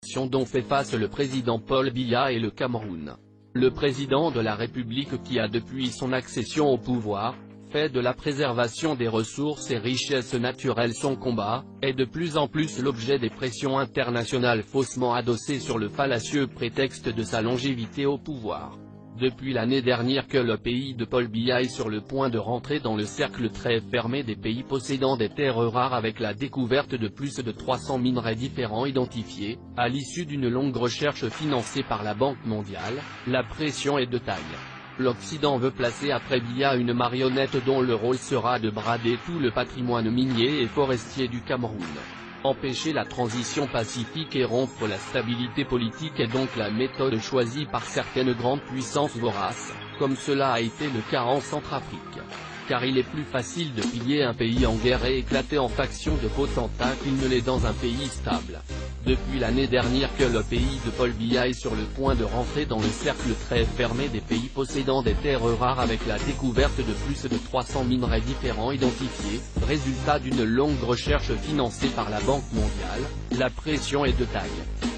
dont fait face le président Paul Biya et le Cameroun. Le président de la République qui a depuis son accession au pouvoir, fait de la préservation des ressources et richesses naturelles son combat, est de plus en plus l'objet des pressions internationales faussement adossées sur le fallacieux prétexte de sa longévité au pouvoir. Depuis l'année dernière que le pays de Paul Biya est sur le point de rentrer dans le cercle très fermé des pays possédant des terres rares avec la découverte de plus de 300 minerais différents identifiés, à l'issue d'une longue recherche financée par la Banque mondiale, la pression est de taille. L'Occident veut placer après Biya une marionnette dont le rôle sera de brader tout le patrimoine minier et forestier du Cameroun. Empêcher la transition pacifique et rompre la stabilité politique est donc la méthode choisie par certaines grandes puissances voraces, comme cela a été le cas en Centrafrique. Car il est plus facile de piller un pays en guerre et éclater en factions de potentats qu'il ne l'est dans un pays stable. Depuis l'année dernière que le pays de Paul Biya est sur le point de rentrer dans le cercle très fermé des pays possédant des terres rares avec la découverte de plus de 300 minerais différents identifiés, résultat d'une longue recherche financée par la Banque mondiale, la pression est de taille.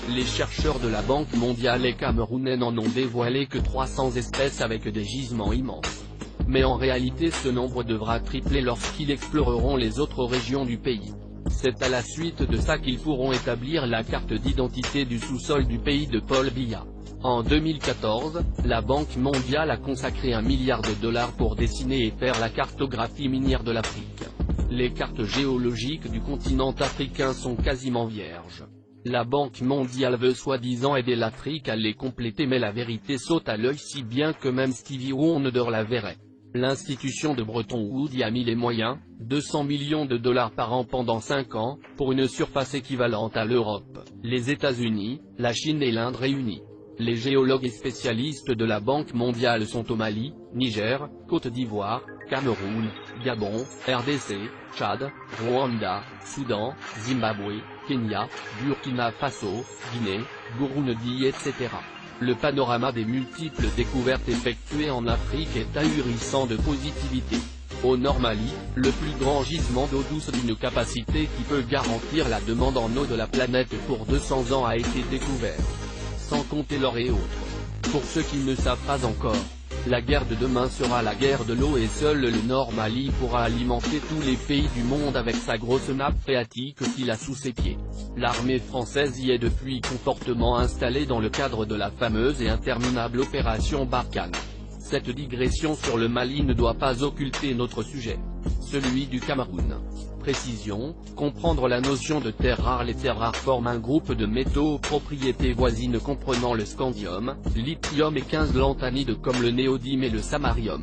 Les chercheurs de la Banque mondiale et camerounais n'en ont dévoilé que 300 espèces avec des gisements immenses. Mais en réalité ce nombre devra tripler lorsqu'ils exploreront les autres régions du pays. C'est à la suite de ça qu'ils pourront établir la carte d'identité du sous-sol du pays de Paul Biya. En 2014, la Banque mondiale a consacré $1 milliard pour dessiner et faire la cartographie minière de l'Afrique. Les cartes géologiques du continent africain sont quasiment vierges. La Banque mondiale veut soi-disant aider l'Afrique à les compléter mais la vérité saute à l'œil si bien que même Stevie Wonder la verrait. L'institution de Bretton Woods y a mis les moyens, $200 millions par an pendant 5 ans, pour une surface équivalente à l'Europe, les États-Unis, la Chine et l'Inde réunis. Les géologues et spécialistes de la Banque mondiale sont au Mali, Niger, Côte d'Ivoire, Cameroun, Gabon, RDC, Tchad, Rwanda, Soudan, Zimbabwe, Kenya, Burkina Faso, Guinée, Burundi etc. Le panorama des multiples découvertes effectuées en Afrique est ahurissant de positivité. Au Nord Mali, le plus grand gisement d'eau douce d'une capacité qui peut garantir la demande en eau de la planète pour 200 ans a été découvert. Sans compter l'or et autres. Pour ceux qui ne savent pas encore, la guerre de demain sera la guerre de l'eau et seul le Nord Mali pourra alimenter tous les pays du monde avec sa grosse nappe phréatique qu'il a sous ses pieds. L'armée française y est depuis confortablement installée dans le cadre de la fameuse et interminable opération Barkhane. Cette digression sur le Mali ne doit pas occulter notre sujet, celui du Cameroun. Précision, comprendre la notion de terres rares. Les terres rares forment un groupe de métaux aux propriétés voisines comprenant le scandium, lithium et 15 lanthanides comme le néodyme et le samarium.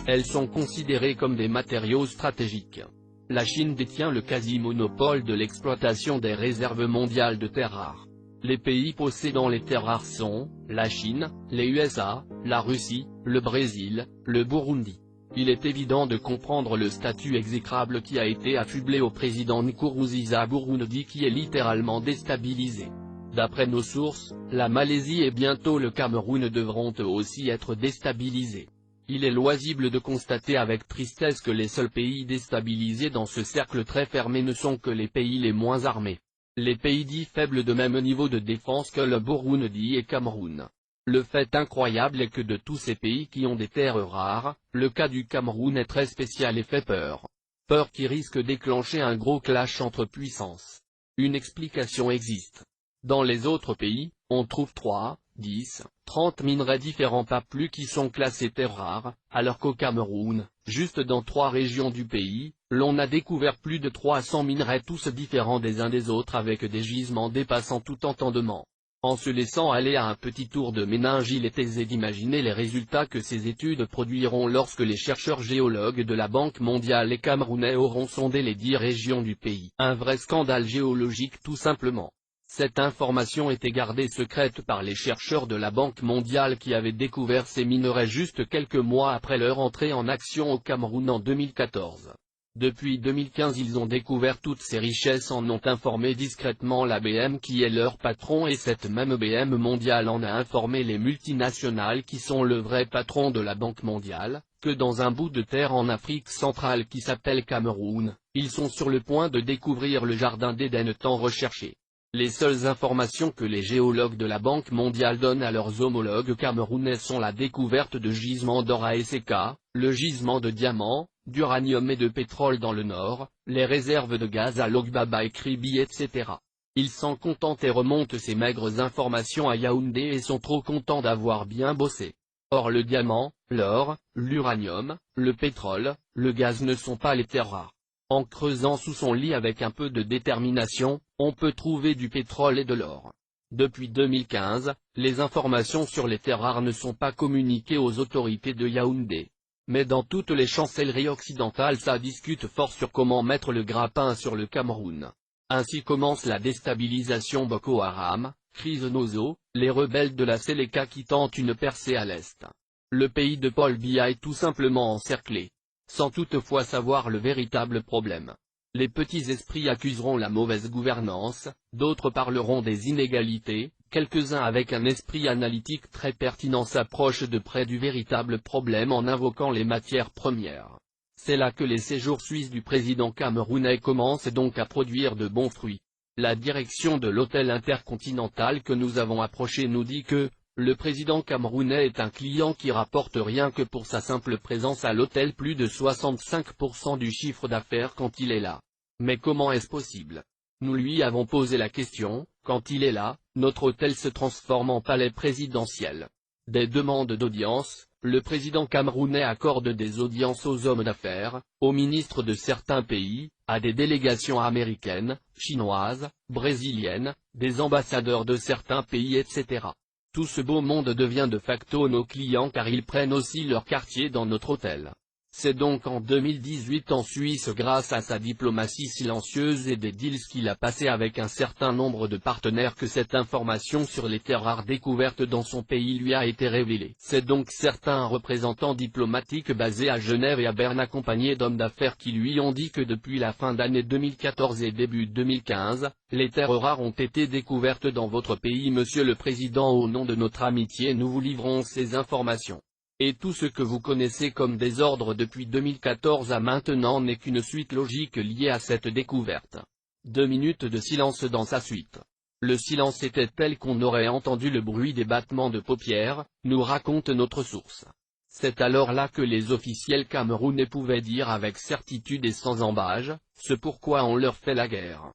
Elles sont considérées comme des matériaux stratégiques. La Chine détient le quasi-monopole de l'exploitation des réserves mondiales de terres rares. Les pays possédant les terres rares sont, la Chine, les USA, la Russie, le Brésil, le Burundi. Il est évident de comprendre le statut exécrable qui a été affublé au président Nkurunziza Burundi qui est littéralement déstabilisé. D'après nos sources, la Malaisie et bientôt le Cameroun devront eux aussi être déstabilisés. Il est loisible de constater avec tristesse que les seuls pays déstabilisés dans ce cercle très fermé ne sont que les pays les moins armés. Les pays dits faibles de même niveau de défense que le Burundi et Cameroun. Le fait incroyable est que de tous ces pays qui ont des terres rares, le cas du Cameroun est très spécial et fait peur. Peur qui risque de déclencher un gros clash entre puissances. Une explication existe. Dans les autres pays, on trouve 3, 10, 30 minerais différents pas plus qui sont classés terres rares, alors qu'au Cameroun, juste dans 3 régions du pays, l'on a découvert plus de 300 minerais tous différents des uns des autres avec des gisements dépassant tout entendement. En se laissant aller à un petit tour de méninge, il est aisé d'imaginer les résultats que ces études produiront lorsque les chercheurs géologues de la Banque mondiale et camerounais auront sondé les 10 régions du pays. Un vrai scandale géologique tout simplement. Cette information était gardée secrète par les chercheurs de la Banque mondiale qui avaient découvert ces minerais juste quelques mois après leur entrée en action au Cameroun en 2014. Depuis 2015 ils ont découvert toutes ces richesses, en ont informé discrètement l'ABM qui est leur patron et cette même ABM mondiale en a informé les multinationales qui sont le vrai patron de la Banque mondiale, que dans un bout de terre en Afrique centrale qui s'appelle Cameroun, ils sont sur le point de découvrir le jardin d'Éden tant recherché. Les seules informations que les géologues de la Banque mondiale donnent à leurs homologues camerounais sont la découverte de gisements d'or à Eseka, le gisement de diamants, d'uranium et de pétrole dans le nord, les réserves de gaz à Logbaba et Kribi etc. Ils s'en contentent et remontent ces maigres informations à Yaoundé et sont trop contents d'avoir bien bossé. Or le diamant, l'or, l'uranium, le pétrole, le gaz ne sont pas les terres rares. En creusant sous son lit avec un peu de détermination, on peut trouver du pétrole et de l'or. Depuis 2015, les informations sur les terres rares ne sont pas communiquées aux autorités de Yaoundé. Mais dans toutes les chancelleries occidentales ça discute fort sur comment mettre le grappin sur le Cameroun. Ainsi commence la déstabilisation Boko Haram, crise Nozo, les rebelles de la Séléka qui tentent une percée à l'est. Le pays de Paul Biya est tout simplement encerclé. Sans toutefois savoir le véritable problème. Les petits esprits accuseront la mauvaise gouvernance, d'autres parleront des inégalités, quelques-uns avec un esprit analytique très pertinent s'approchent de près du véritable problème en invoquant les matières premières. C'est là que les séjours suisses du président camerounais commencent donc à produire de bons fruits. La direction de l'hôtel intercontinental que nous avons approché nous dit que le président camerounais est un client qui rapporte rien que pour sa simple présence à l'hôtel plus de 65% du chiffre d'affaires quand il est là. Mais comment est-ce possible? Nous lui avons posé la question, quand il est là, notre hôtel se transforme en palais présidentiel. Des demandes d'audience, le président camerounais accorde des audiences aux hommes d'affaires, aux ministres de certains pays, à des délégations américaines, chinoises, brésiliennes, des ambassadeurs de certains pays etc. Tout ce beau monde devient de facto nos clients car ils prennent aussi leur quartier dans notre hôtel. C'est donc en 2018 en Suisse grâce à sa diplomatie silencieuse et des deals qu'il a passés avec un certain nombre de partenaires que cette information sur les terres rares découvertes dans son pays lui a été révélée. C'est donc certains représentants diplomatiques basés à Genève et à Berne accompagnés d'hommes d'affaires qui lui ont dit que depuis la fin d'année 2014 et début 2015, les terres rares ont été découvertes dans votre pays. Monsieur le Président, au nom de notre amitié nous vous livrons ces informations. Et tout ce que vous connaissez comme désordre depuis 2014 à maintenant n'est qu'une suite logique liée à cette découverte. 2 minutes de silence dans sa suite. Le silence était tel qu'on aurait entendu le bruit des battements de paupières, nous raconte notre source. C'est alors là que les officiels camerounais pouvaient dire avec certitude et sans ambages, ce pourquoi on leur fait la guerre.